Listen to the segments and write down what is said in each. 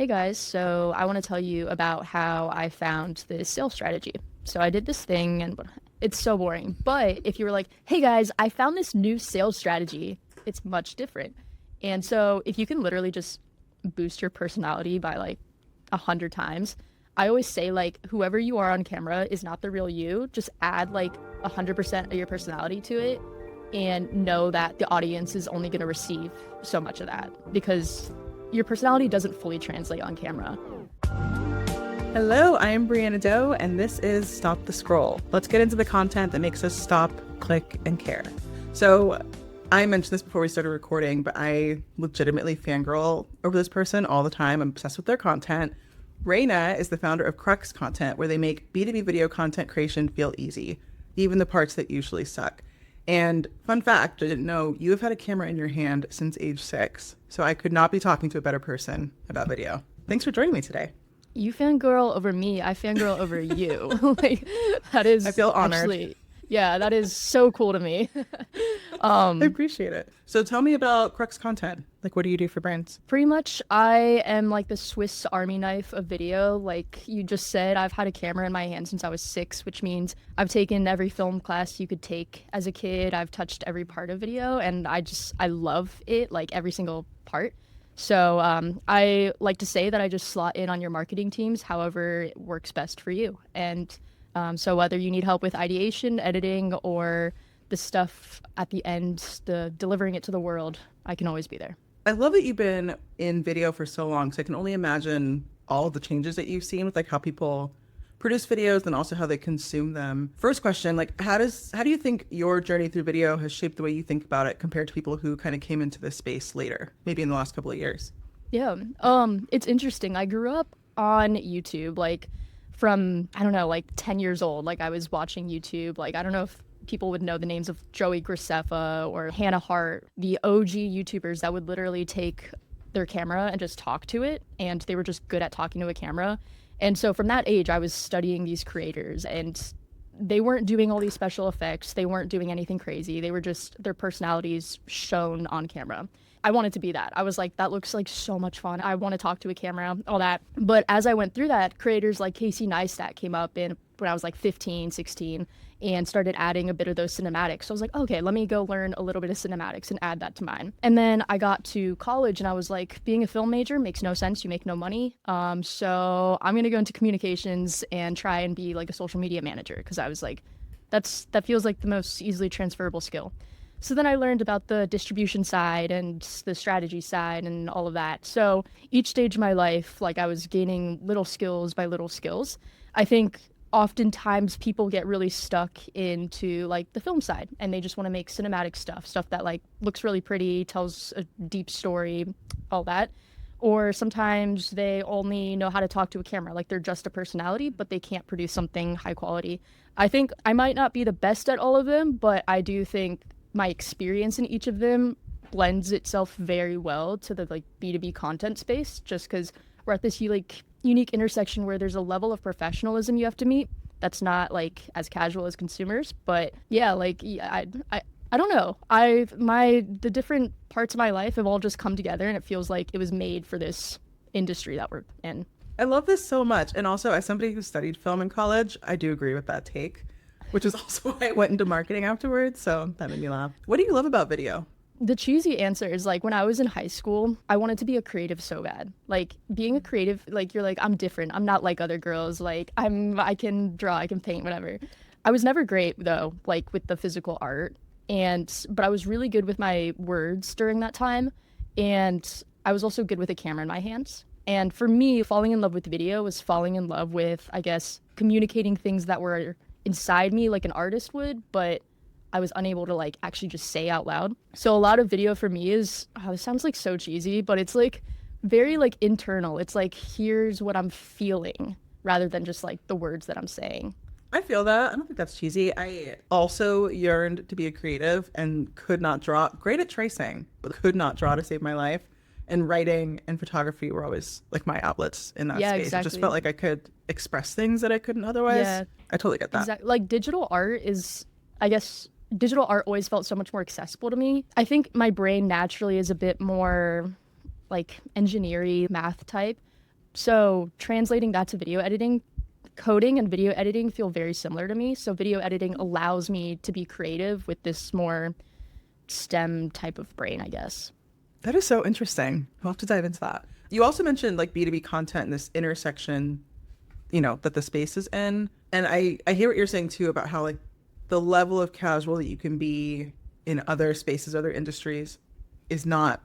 Hey guys, so I want to tell you about how I found this sales strategy. So I did this thing and it's so boring. But if you were like, hey guys, I found this new sales strategy, it's much different. And so if you can literally just boost your personality by like 100 times, I always say like whoever you are on camera is not the real you. Just add like 100% of your personality to it and know that the audience is only going to receive so much of that because your personality doesn't fully translate on camera. Hello, I am Brianna Doe, and this is Stop the Scroll. Let's get into the content that makes us stop, click, and care. So, I mentioned this before we started recording, but I legitimately fangirl over this person all the time. I'm obsessed with their content. Rayna is the founder of Crux Content, where they make B2B video content creation feel easy, even the parts that usually suck. And fun fact, I didn't know you have had a camera in your hand since age 6, so I could not be talking to a better person about video. Thanks for joining me today. You fangirl over me, I fangirl over you. Like that is I feel honored. Actually, yeah, that is so cool to me. I appreciate it. So tell me about Crux Content. Like, what do you do for brands? Pretty much, I am like the Swiss Army knife of video. Like you just said, I've had a camera in my hand since I was 6, which means I've taken every film class you could take as a kid. I've touched every part of video, and I love it, like every single part. So I like to say that I just slot in on your marketing teams, however it works best for you. And so whether you need help with ideation, editing, or the stuff at the end, the delivering it to the world, I can always be there. I love that you've been in video for so long, so I can only imagine all of the changes that you've seen with like how people produce videos and also how they consume them. First question, like how do you think your journey through video has shaped the way you think about it compared to people who kind of came into this space later, maybe in the last couple of years? Yeah. It's interesting. I grew up on YouTube, like from, I don't know, like 10 years old. Like I was watching YouTube. Like, I don't know if people would know the names of Joey Graceffa or Hannah Hart, the OG YouTubers that would literally take their camera and just talk to it. And they were just good at talking to a camera. And so from that age, I was studying these creators, and they weren't doing all these special effects. They weren't doing anything crazy. They were just their personalities shown on camera. I wanted to be that. I was like, that looks like so much fun. I want to talk to a camera, all that. But as I went through that, creators like Casey Neistat came up in when I was like 15, 16, and started adding a bit of those cinematics. So I was like, okay, let me go learn a little bit of cinematics and add that to mine. And then I got to college and I was like, being a film major makes no sense. You make no money. So I'm going to go into communications and try and be like a social media manager, because I was like, that feels like the most easily transferable skill. So then I learned about the distribution side and the strategy side and all of that. So each stage of my life, like I was gaining little skills by little skills. I think oftentimes people get really stuck into like the film side and they just want to make cinematic stuff that like looks really pretty, tells a deep story, all that. Or sometimes they only know how to talk to a camera, like they're just a personality, but they can't produce something high quality. I think I might not be the best at all of them, but I do think my experience in each of them blends itself very well to the like B2B content space, just because we're at this like unique intersection where there's a level of professionalism you have to meet that's not like as casual as consumers. But yeah, like I don't know. The different parts of my life have all just come together, and it feels like it was made for this industry that we're in. I love this so much. And also, as somebody who studied film in college, I do agree with that take, which is also why I went into marketing afterwards. So that made me laugh. What do you love about video? The cheesy answer is like when I was in high school, I wanted to be a creative so bad. Like being a creative, like you're like, I'm different. I'm not like other girls. Like I can draw, I can paint, whatever. I was never great though, like with the physical art. But I was really good with my words during that time. And I was also good with a camera in my hands. And for me, falling in love with video was falling in love with, I guess, communicating things that were inside me like an artist would, but I was unable to like actually just say out loud. So a lot of video for me is, this sounds like so cheesy, but it's like very like internal. It's like, here's what I'm feeling rather than just like the words that I'm saying. I feel that. I don't think that's cheesy. I also yearned to be a creative and could not draw. Great at tracing, but could not draw to save my life. And writing and photography were always like my outlets in that space. Exactly. It just felt like I could express things that I couldn't otherwise. Yeah, I totally get that. exactly. Like digital art is, I guess, digital art always felt so much more accessible to me. I think my brain naturally is a bit more like engineering, math type. So translating that to video editing, coding and video editing feel very similar to me. So video editing allows me to be creative with this more STEM type of brain, I guess. That is so interesting. We'll have to dive into that. You also mentioned like B2B content and this intersection, that the space is in. And I hear what you're saying too about how like the level of casual that you can be in other spaces, other industries is not,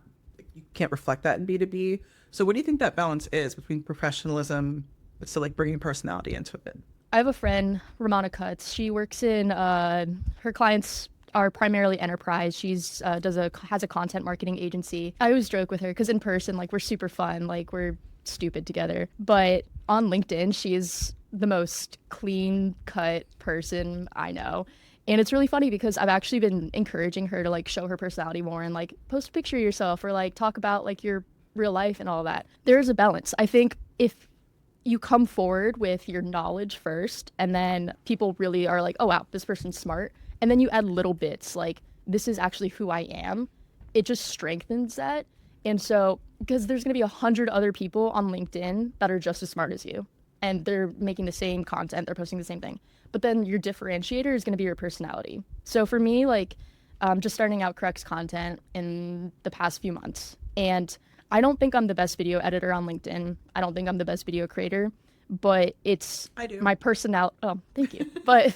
you can't reflect that in B2B. So what do you think that balance is between professionalism, but still like bringing personality into it? I have a friend, Ramona Cuts. She works in, her clients are primarily enterprise. She's has a content marketing agency. I always joke with her because in person, like we're super fun, like we're stupid together. But on LinkedIn, she's the most clean cut person I know. And it's really funny because I've actually been encouraging her to like show her personality more and like post a picture of yourself or like talk about like your real life and all that. There's a balance. I think if you come forward with your knowledge first and then people really are like, oh wow, this person's smart, and then you add little bits like this is actually who I am, it just strengthens that. And so because there's going to be 100 other people on LinkedIn that are just as smart as you and they're making the same content, they're posting the same thing, but then your differentiator is going to be your personality. So for me, like just starting out Crux Content in the past few months, and I don't think I'm the best video editor on LinkedIn. I don't think I'm the best video creator, but it's my personality. Oh, thank you. But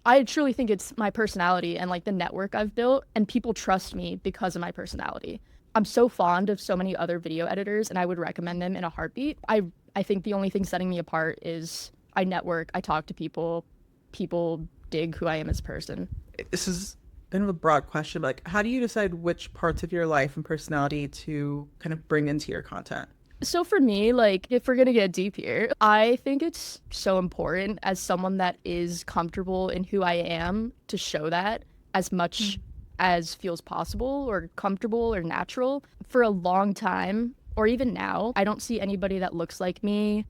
I truly think it's my personality and like the network I've built, and people trust me because of my personality. I'm so fond of so many other video editors and I would recommend them in a heartbeat. I think the only thing setting me apart is I network, I talk to people, people dig who I am as a person. This is kind of a broad question, but like, how do you decide which parts of your life and personality to kind of bring into your content? So for me, like if we're gonna get deep here, I think it's so important as someone that is comfortable in who I am to show that as much as feels possible or comfortable or natural. For a long time, or even now, I don't see anybody that looks like me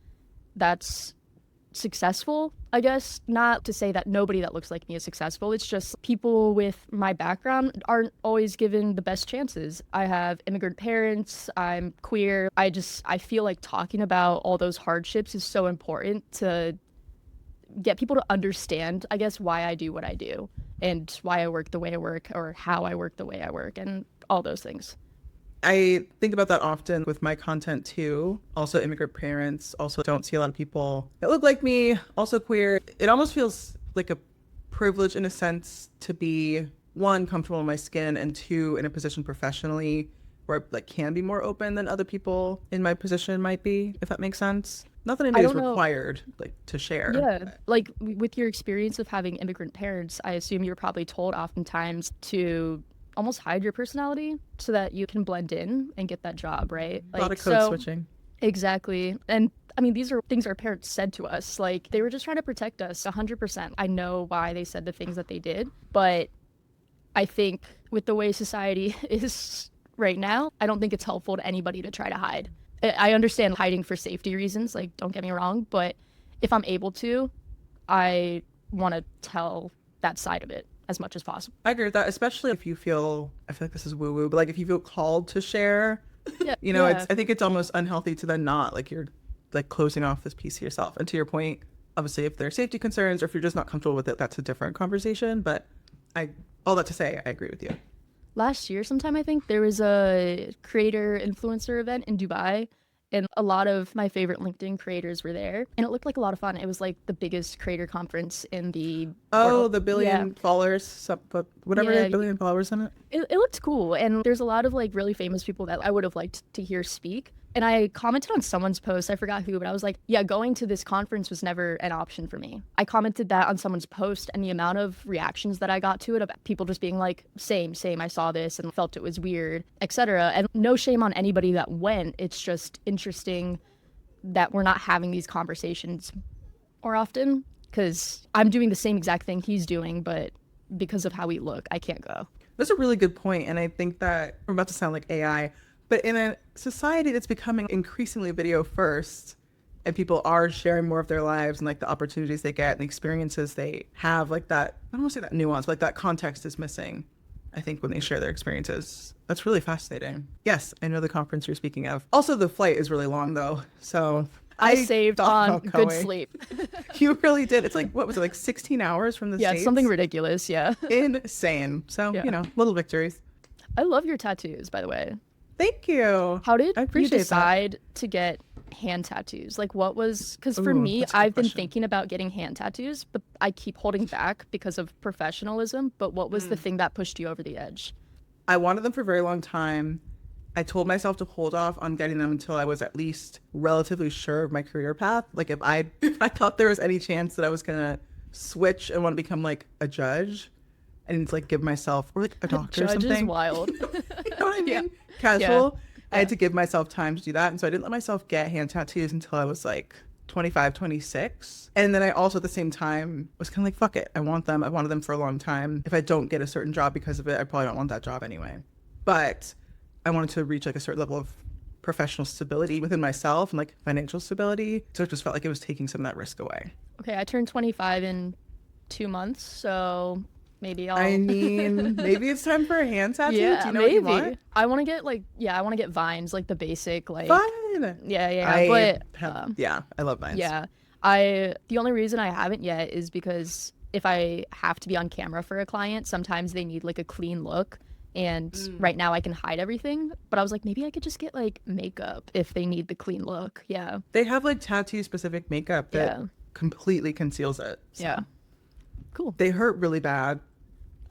that's successful. I guess not to say that nobody that looks like me is successful. It's just people with my background aren't always given the best chances. I have immigrant parents, I'm queer. I feel like talking about all those hardships is so important to get people to understand, I guess, why I do what I do and why I work the way I work or how I work the way I work and all those things. I think about that often with my content too. Also immigrant parents, also don't see a lot of people that look like me, also queer. It almost feels like a privilege in a sense to be, one, comfortable in my skin, and two, in a position professionally where I like can be more open than other people in my position might be, if that makes sense. Not that anybody is required like to share. Yeah, like with your experience of having immigrant parents, I assume you're probably told oftentimes to almost hide your personality so that you can blend in and get that job, right? Like, a lot of code switching. Exactly. And I mean, these are things our parents said to us. Like, they were just trying to protect us 100%. I know why they said the things that they did, but I think with the way society is right now, I don't think it's helpful to anybody to try to hide. I understand hiding for safety reasons, like, don't get me wrong, but if I'm able to, I want to tell that side of it as much as possible. I agree with that, especially if you feel, I feel like this is woo-woo, but like if you feel called to share, I think it's almost unhealthy to then not, like you're like closing off this piece of yourself. And to your point, obviously if there are safety concerns or if you're just not comfortable with it, that's a different conversation. But all that to say, I agree with you. Last year sometime, I think, there was a creator influencer event in Dubai. And a lot of my favorite LinkedIn creators were there. And it looked like a lot of fun. It was like the biggest creator conference in the world. The billion followers, whatever, billion followers in it. It looked cool. And there's a lot of like really famous people that I would have liked to hear speak. And I commented on someone's post, I forgot who, but I was like, yeah, going to this conference was never an option for me. I commented that on someone's post, and the amount of reactions that I got to it, about people just being like, same, I saw this and felt it was weird, etc. And no shame on anybody that went. It's just interesting that we're not having these conversations more often, because I'm doing the same exact thing he's doing, but because of how we look, I can't go. That's a really good point. And I think that I'm about to sound like AI, but in a society that's becoming increasingly video first, and people are sharing more of their lives and like the opportunities they get and the experiences they have, like that, I don't want to say that nuance, but like that context is missing I think, when they share their experiences. That's really fascinating. Yes, I know the conference you're speaking of. Also, the flight is really long, though. So I saved thought on about good going. sleep. You really did. It's like, what was it, like 16 hours from the Yeah, States? it's something ridiculous. Yeah. Insane. So, Yeah. little victories. I love your tattoos, by the way. Thank you. How did I you appreciate that. decide to get hand tattoos? Like, what was, because for Ooh, me, that's a good I've been question. thinking about getting hand tattoos, but I keep holding back because of professionalism. But what was the thing that pushed you over the edge? I wanted them for a very long time. I told myself to hold off on getting them until I was at least relatively sure of my career path. Like if I thought there was any chance that I was gonna switch and want to become like a judge and like give myself, or like a doctor or Judge is something. wild. You know what I mean? Yeah. Casual. I had Yeah. to give myself time to do that. And so I didn't let myself get hand tattoos until I was like 25, 26. And then I also at the same time was kind of like, fuck it. I want them. I wanted them for a long time. If I don't get a certain job because of it, I probably don't want that job anyway. But I wanted to reach like a certain level of professional stability within myself and like financial stability. So it just felt like it was taking some of that risk away. Okay, I turned 25 in 2 months, so maybe I'll. I mean, maybe it's time for a hand tattoo. Yeah, Do you know maybe. what you want? I want to get like, yeah, I want to get vines, like the basic, like. Fun. Yeah, but yeah, I love mine. yeah, the only reason I haven't yet is because if I have to be on camera for a client, sometimes they need like a clean look. And right now I can hide everything, but I was like, maybe I could just get like makeup if they need the clean look. Yeah. They have like tattoo specific makeup that Yeah. completely conceals it. So Yeah. Cool. they hurt really bad,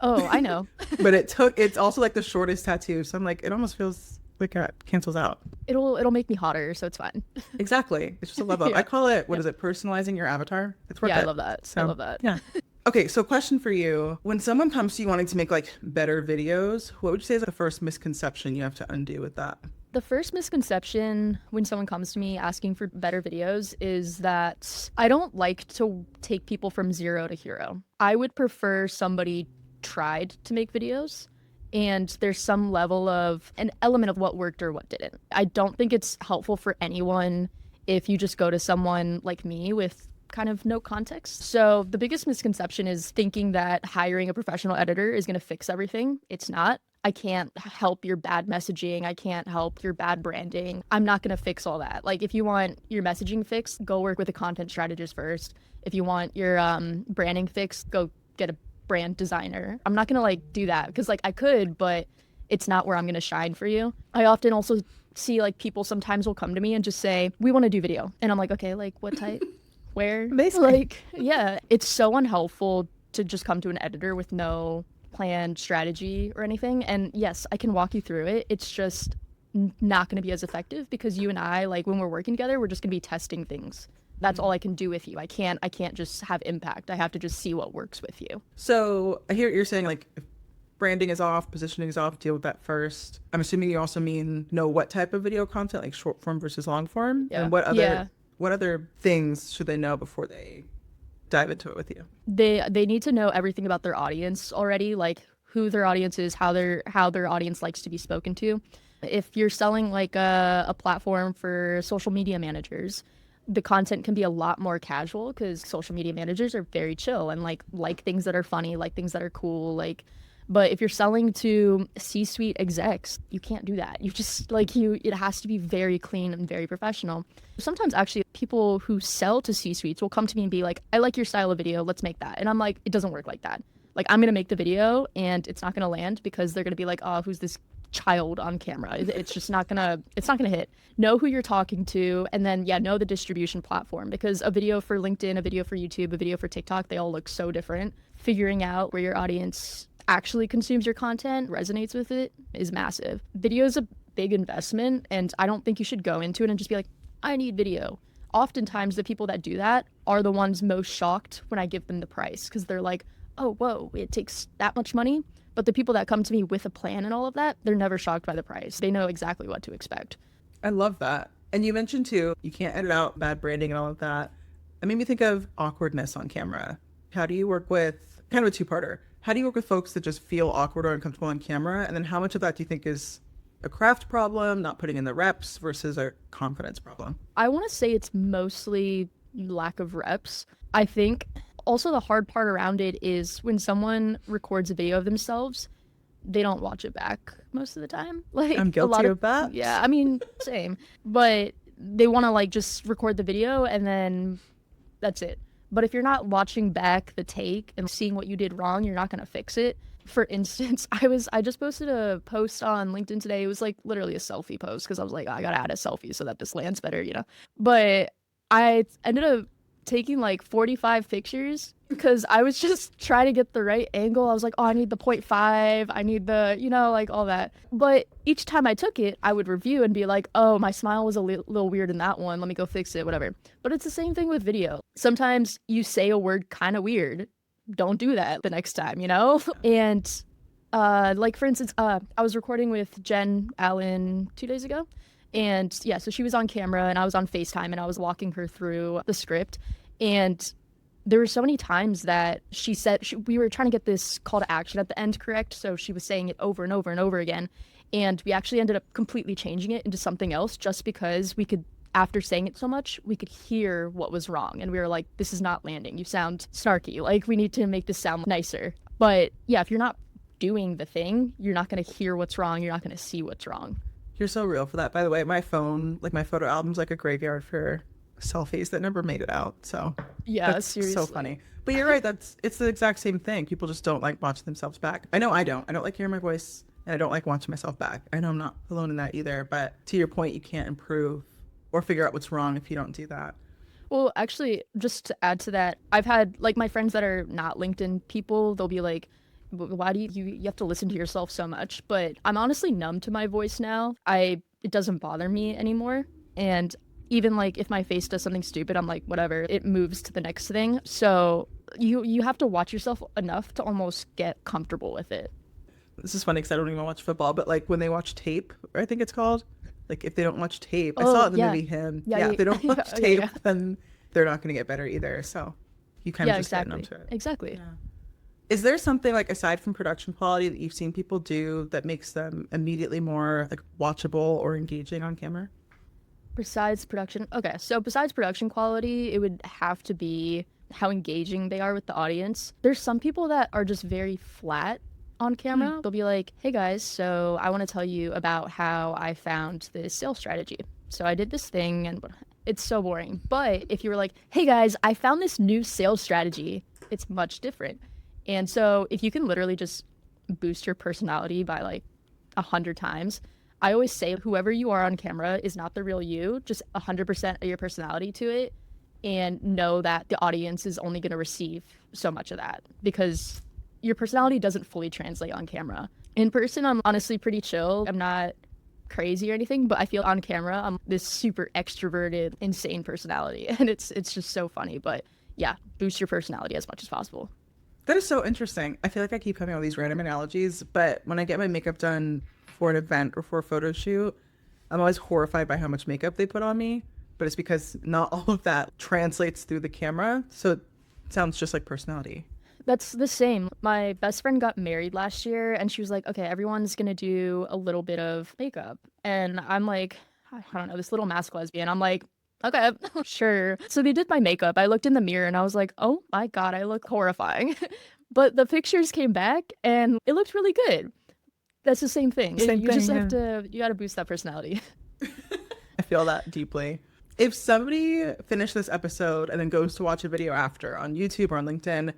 Oh, I know. but it's also like the shortest tattoo. So I'm like, it almost feels like it cancels out. It'll make me hotter, so it's fine. Exactly. It's just a level up. Yeah. I call it, what is it, personalizing your avatar? It's worth Yeah, it. I love that. I So, love that. Yeah. Okay, so question for you. When someone comes to you wanting to make like better videos, what would you say is the first misconception you have to undo with that? The first misconception when someone comes to me asking for better videos is that I don't like to take people from zero to hero. I would prefer somebody tried to make videos and there's some level of an element of what worked or what didn't. I don't think it's helpful for anyone if you just go to someone like me with kind of no context. So the biggest misconception is thinking that hiring a professional editor is going to fix everything. It's not. I can't help your bad messaging. I can't help your bad branding. I'm not going to fix all that. Like if you want your messaging fixed, go work with a content strategist first. If you want your branding fixed, go get a brand designer. I'm not going to like do that because like I could, but it's not where I'm going to shine for you. I often also see like people sometimes will come to me and just say, we want to do video. And I'm like, okay, like what type? Where? Basically. Like, yeah, it's so unhelpful to just come to an editor with no planned strategy or anything. And yes, I can walk you through it. It's just not going to be as effective because you and I, like when we're working together, we're just going to be testing things. That's all I can do with you. I can't just have impact. I have to just see what works with you. So I hear what you're saying, like if branding is off, positioning is off, deal with that first. I'm assuming you also mean know what type of video content, like short form versus long form, Yeah. and what other Yeah. what other things should they know before they dive into it with you? They need to know everything about their audience already, like who their audience is, how their audience likes to be spoken to. If you're selling like a platform for social media managers, the content can be a lot more casual because social media managers are very chill and like things that are funny, like things that are cool, like. But if you're selling to C-suite execs, you can't do that. You just like it has to be very clean and very professional. Sometimes actually people who sell to C-suites will come to me and be like, I like your style of video, let's make that. And I'm like, it doesn't work like that. Like I'm gonna make the video and it's not gonna land because they're gonna be like, oh, who's this child on camera? It's just not gonna hit. Know who you're talking to, and then know the distribution platform, because a video for LinkedIn, a video for YouTube, a video for TikTok, they all look so different. Figuring out where your audience actually consumes your content, resonates with it, is massive. Video is a big investment, and I don't think you should go into it and just be like, I need video. Oftentimes the people that do that are the ones most shocked when I give them the price, because they're like, oh, whoa, it takes that much money. But the people that come to me with a plan and all of that, they're never shocked by the price. They know exactly what to expect. I love that. And you mentioned too, you can't edit out bad branding and all of that. It made me think of awkwardness on camera. How do you work with, kind of a two-parter, how do you work with folks that just feel awkward or uncomfortable on camera? And then how much of that do you think is a craft problem, not putting in the reps, versus a confidence problem? I want to say it's mostly lack of reps. I think also the hard part around it is when someone records a video of themselves, they don't watch it back most of the time. Like I'm a guilty lot of that. yeah, I mean, same. But they want to like just record the video and then that's it. But if you're not watching back the take and seeing what you did wrong, you're not going to fix it. For instance, I just posted a post on LinkedIn today. It was like literally a selfie post because I was like, oh, I got to add a selfie so that this lands better, you know. But I ended up taking like 45 pictures because I was just trying to get the right angle. I was like, oh, I need the 0.5. I need the, you know, like all that. But each time I took it, I would review and be like, oh, my smile was a little weird in that one. Let me go fix it, whatever. But it's the same thing with video. Sometimes you say a word kind of weird. Don't do that the next time, you know? And like for instance, I was recording with Jen Allen 2 days ago. And yeah, so she was on camera and I was on FaceTime and I was walking her through the script. And there were so many times that she said we were trying to get this call to action at the end correct. So she was saying it over and over and over again. And we actually ended up completely changing it into something else just because we could, after saying it so much, we could hear what was wrong. And we were like, this is not landing. You sound snarky. Like, we need to make this sound nicer. But yeah, if you're not doing the thing, you're not going to hear what's wrong. You're not going to see what's wrong. You're so real for that. By the way, my phone, like my photo album's like a graveyard for selfies that never made it out. So yeah, that's seriously. so funny. But you're right. It's the exact same thing. People just don't like watching themselves back. I know I don't. I don't like hearing my voice and I don't like watching myself back. I know I'm not alone in that either. But to your point, you can't improve or figure out what's wrong if you don't do that. Well, actually, just to add to that, I've had like my friends that are not LinkedIn people, they'll be like, why do you have to listen to yourself so much? But I'm honestly numb to my voice now. It doesn't bother me anymore. And even like if my face does something stupid, I'm like, whatever, it moves to the next thing. So you have to watch yourself enough to almost get comfortable with it. This is funny because I don't even watch football, but like when they watch tape, I think it's called, like if they don't watch tape, I saw it in the movie Him. Yeah, if they don't watch tape, then they're not going to get better either. So you kind of just get numb to it. Exactly. Yeah. Is there something like aside from production quality that you've seen people do that makes them immediately more like watchable or engaging on camera? Besides production, okay, so besides production quality, it would have to be how engaging they are with the audience. There's some people that are just very flat on camera. They'll be like, hey guys, so I want to tell you about how I found this sales strategy. So I did this thing and it's so boring. But if you were like, hey guys, I found this new sales strategy, it's much different. And so if you can literally just boost your personality by like 100 times, I always say whoever you are on camera is not the real you, just 100% of your personality to it, and know that the audience is only going to receive so much of that because your personality doesn't fully translate on camera. In person, I'm honestly pretty chill. I'm not crazy or anything, but I feel on camera, I'm this super extroverted, insane personality, and it's just so funny. But yeah, boost your personality as much as possible. That is so interesting. I feel like I keep coming up with these random analogies, but when I get my makeup done for an event or for a photo shoot, I'm always horrified by how much makeup they put on me. But it's because not all of that translates through the camera. So it sounds just like personality. That's the same. My best friend got married last year and she was like, okay, everyone's going to do a little bit of makeup. And I'm like, I don't know, this little mask lesbian. I'm like, okay, sure. So they did my makeup. I looked in the mirror and I was like, oh my God, I look horrifying. But the pictures came back and it looked really good. That's the same thing. You just have to, you got to boost that personality. I feel that deeply. If somebody finished this episode and then goes to watch a video after on YouTube or on LinkedIn,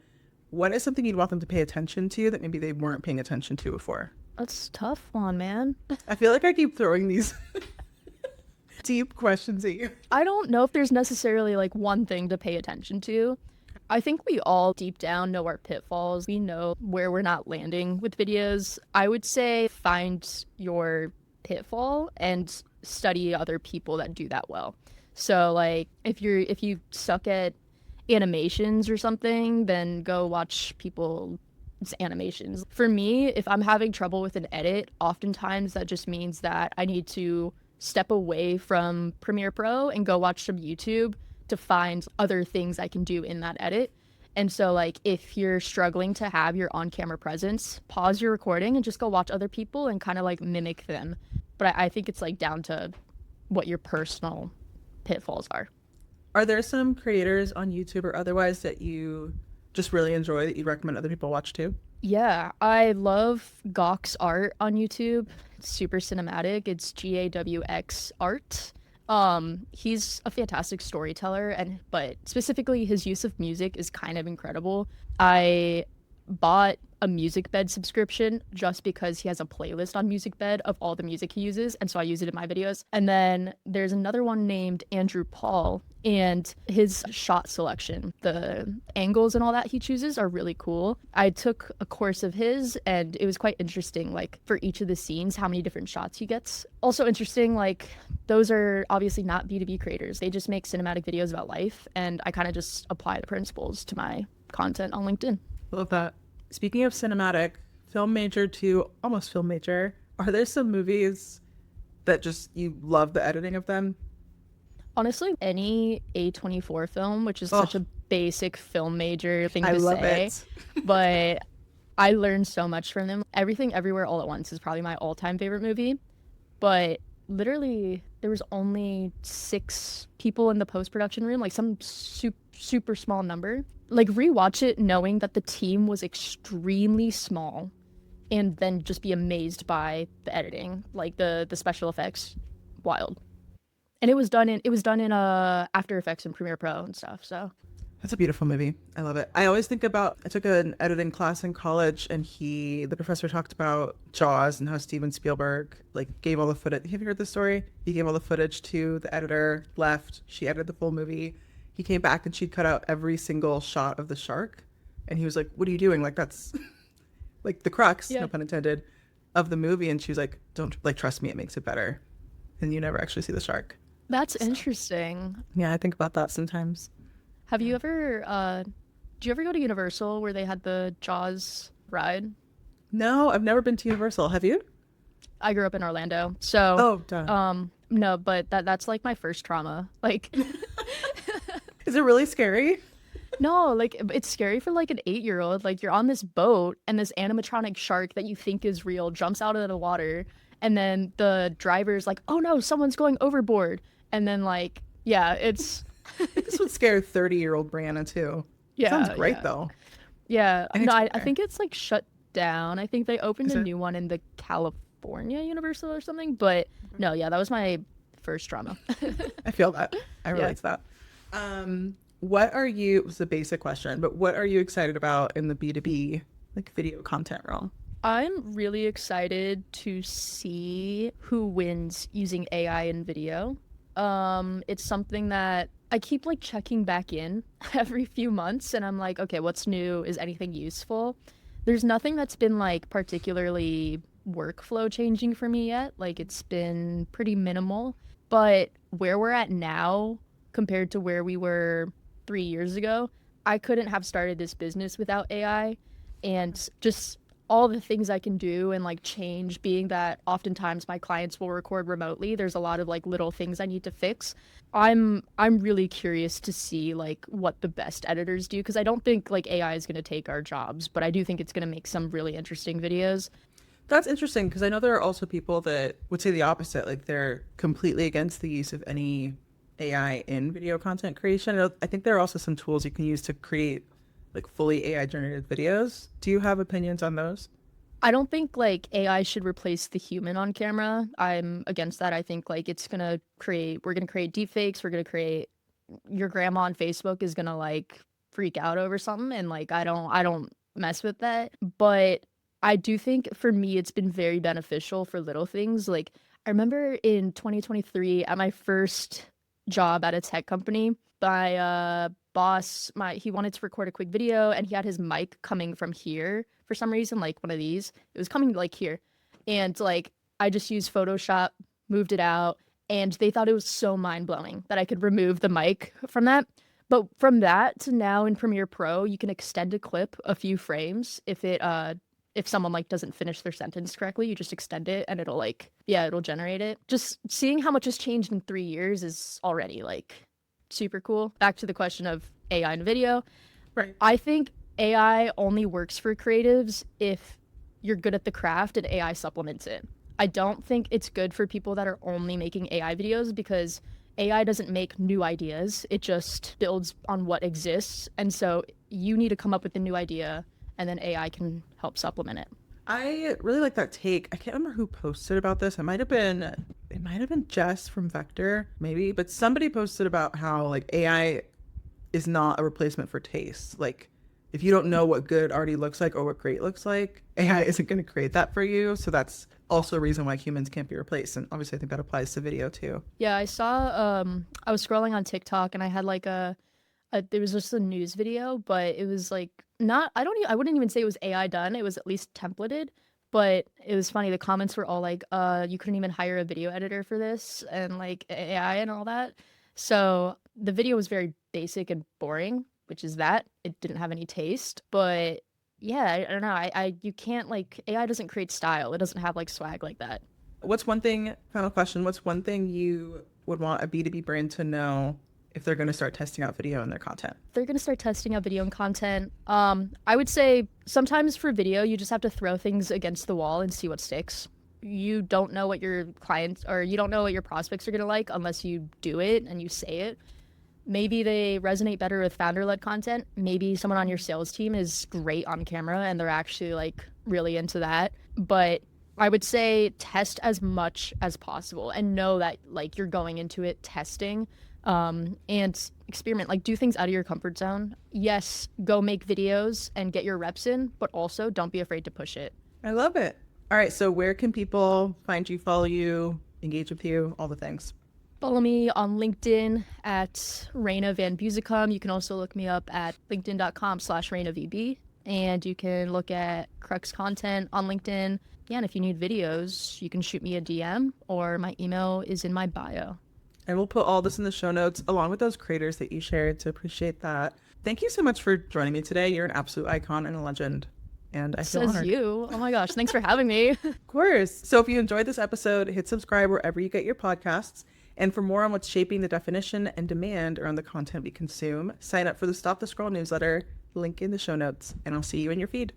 what is something you'd want them to pay attention to that maybe they weren't paying attention to before? That's a tough one, man. I feel like I keep throwing these deep questions at you. I don't know if there's necessarily like one thing to pay attention to. I think we all deep down know our pitfalls. We know where we're not landing with videos. I would say find your pitfall and study other people that do that well. So like if you suck at animations or something, then go watch people's animations. For me, if I'm having trouble with an edit, oftentimes that just means that I need to step away from Premiere Pro and go watch some YouTube to find other things I can do in that edit. And so like if you're struggling to have your on-camera presence, pause your recording and just go watch other people and kind of like mimic them. But I think it's like down to what your personal pitfalls are. Are there some creators on YouTube or otherwise that you just really enjoy that you'd recommend other people watch too? Yeah, I love Gawk's art on YouTube. It's super cinematic. It's GAWX art. He's a fantastic storyteller, and but specifically his use of music is kind of incredible. I bought a music bed subscription just because he has a playlist on music bed of all the music he uses, and so I use it in my videos. And then there's another one named Andrew Paul, and his shot selection, the angles and all that he chooses are really cool. I took a course of his and it was quite interesting, like for each of the scenes how many different shots he gets. Also interesting, like those are obviously not B2B creators, they just make cinematic videos about life, and I kind of just apply the principles to my content on LinkedIn. Love that. Speaking of cinematic, film major to almost film major, are there some movies that just you love the editing of them? Honestly, any A24 film, which is Oh, such a basic film major thing I to love say, it. but I learned so much from them. Everything Everywhere All at Once is probably my all-time favorite movie, but literally there was only 6 people in the post-production room, like some super small number. Like rewatch it knowing that the team was extremely small and then just be amazed by the editing, like the special effects. Wild. And it was done in After Effects and Premiere Pro and stuff. So That's a beautiful movie. I love it. I always think about, I took an editing class in college and the professor talked about Jaws and how Steven Spielberg like gave all the footage. Have you heard this story? He gave all the footage to the editor, left, she edited the full movie. He came back and she'd cut out every single shot of the shark. And he was like, what are you doing? Like that's like the crux, yeah, no pun intended, of the movie. And she was like, don't like, trust me, it makes it better. And you never actually see the shark. that's So interesting. yeah, I think about that sometimes. Have you ever do you ever go to Universal where they had the Jaws ride? No, I've never been to Universal. Have you? I grew up in Orlando. So Oh, duh. no, but that's like my first trauma. Like Is it really scary? no, like it's scary for like an 8-year-old. Like you're on this boat and this animatronic shark that you think is real jumps out of the water, and then the driver's like, "Oh no, someone's going overboard." And then like, yeah, it's This would scare 30-year-old Brianna too. Sounds yeah, great yeah. though. Yeah. I need No, to go I there. think it's like shut down. I think they opened Is a it? new one in the California Universal or something, but no, yeah, that was my first trauma. I feel that. I Yeah. relate to that. What are you, it was a basic question, but what are you excited about in the B2B, like video content realm? I'm really excited to see who wins using AI in video. It's something that I keep like checking back in every few months and I'm like, okay, what's new? Is anything useful? There's nothing that's been like particularly workflow changing for me yet. Like it's been pretty minimal, but where we're at now compared to where we were 3 years ago, I couldn't have started this business without AI, and just all the things I can do and like change, being that oftentimes my clients will record remotely. There's a lot of like little things I need to fix. I'm really curious to see like what the best editors do, because I don't think like AI is going to take our jobs, but I do think it's going to make some really interesting videos. That's interesting because I know there are also people that would say the opposite, like they're completely against the use of any AI in video content creation. I think there are also some tools you can use to create like fully AI generated videos. Do you have opinions on those? I don't think like AI should replace the human on camera. I'm against that. I think like we're gonna create deep fakes. We're gonna create your grandma on Facebook is gonna like freak out over something, and like I don't mess with that. But I do think for me it's been very beneficial for little things. Like I remember in 2023 at my first job at a tech company, my boss, my he wanted to record a quick video and he had his mic coming from here for some reason, like one of these. It was coming like here. And like I just used Photoshop, moved it out, and they thought it was so mind-blowing that I could remove the mic from that. But from that to now in Premiere Pro, you can extend a clip a few frames if someone like doesn't finish their sentence correctly, you just extend it and it'll like yeah, it'll generate it. Just seeing how much has changed in 3 years is already like super cool. Back to the question of AI and video. Right. I think AI only works for creatives if you're good at the craft and AI supplements it. I don't think it's good for people that are only making AI videos, because AI doesn't make new ideas. It just builds on what exists. And so you need to come up with a new idea and then AI can help supplement it. I really like that take. I can't remember who posted about this. It might have been Jess from Vector, maybe, but somebody posted about how like AI is not a replacement for taste. Like if you don't know what good already looks like or what great looks like, AI isn't going to create that for you. So that's also a reason why humans can't be replaced. And obviously I think that applies to video too. Yeah, I saw I was scrolling on TikTok and I had like there was just a news video, but it was like not I wouldn't even say it was AI done. It was at least templated, but it was funny. The comments were all like, you couldn't even hire a video editor for this and like AI and all that. So the video was very basic and boring, which is that. It didn't have any taste, but yeah, I don't know. I you can't like AI doesn't create style. It doesn't have like swag like that. Final question, what's one thing you would want a B2B brand to know if they're going to start testing out video in their content? They're going to start testing out video and content. I would say sometimes for video, you just have to throw things against the wall and see what sticks. You don't know what your clients or you don't know what your prospects are going to like unless you do it and you say it. Maybe they resonate better with founder-led content. Maybe someone on your sales team is great on camera and they're actually like really into that. But I would say test as much as possible and know that like you're going into it testing and experiment, like do things out of your comfort zone. Yes, go make videos and get your reps in, but also don't be afraid to push it. I love it. All right. So where can people find you, follow you, engage with you, all the things? Follow me on LinkedIn at Rayna van Beuzekom. You can also look me up at linkedin.com/RaynaVB. And you can look at Crux Content on LinkedIn. Yeah, and if you need videos, you can shoot me a DM or my email is in my bio. And we'll put all this in the show notes along with those creators that you shared. So appreciate that. Thank you so much for joining me today. You're an absolute icon and a legend. And I feel Says honored. you. Oh my gosh. Thanks for having me. Of course. So if you enjoyed this episode, hit subscribe wherever you get your podcasts. And for more on what's shaping the definition and demand around the content we consume, sign up for the Stop the Scroll newsletter, link in the show notes, and I'll see you in your feed.